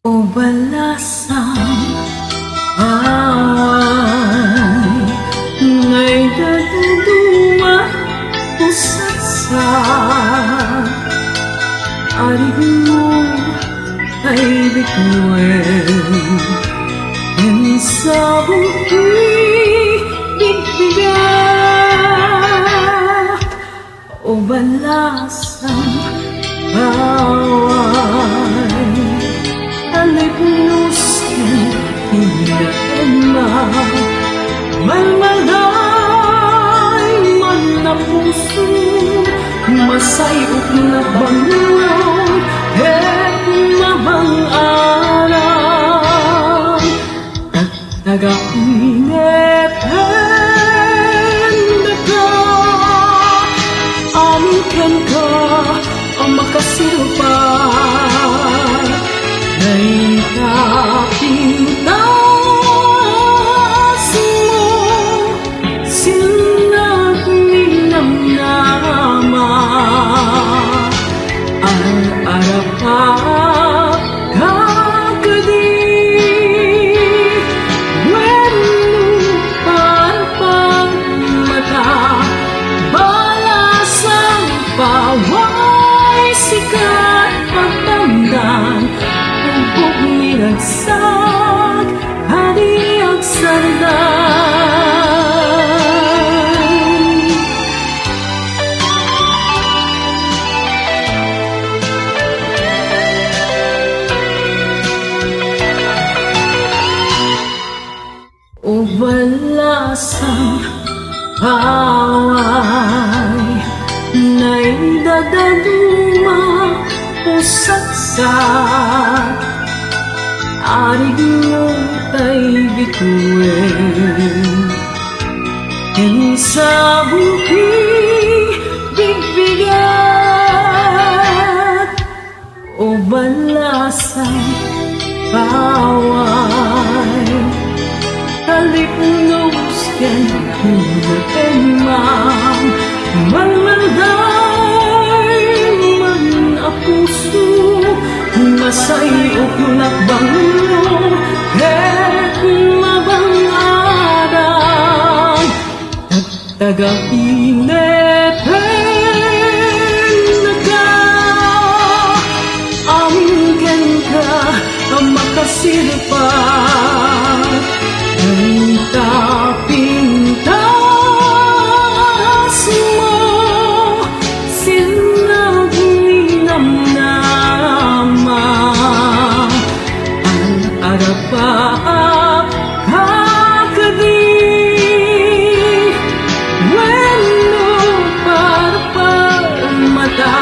O balasang away, nga'y daduduma pusat sa aring mo ay bituin. Sa buhay bigbiga o balasang away, alipnusin hinyaema malmalay man na puso masayok na bangon et mabang-aram nag-init ka amikan ka ang makasilupay na'y kapintas mo sinagninamnama ang arapat kakadi wenu parpang mata balasang paway sikat pagtamdan ubog niragsak hadiag sardan. O balasang away, na'y dadaduma pusat-sat aring mo ay bituin. Sa buhay bigbigat o balasang away, alipnos yan hinatemang malmalday man a puso masayok na bangon et mabang-aram taga-init ka amikan ka ang makasilupay ang kapintas mo sinagninamnama ang arapat kakadi wenu parpang mata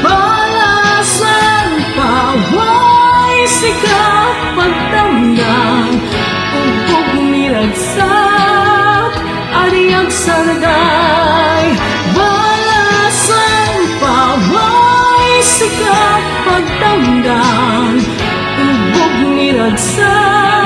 balasan paway sikat pagtamdan ubog niragsak ariag sargay balasan paway sikat pagtamdan ubog niragsak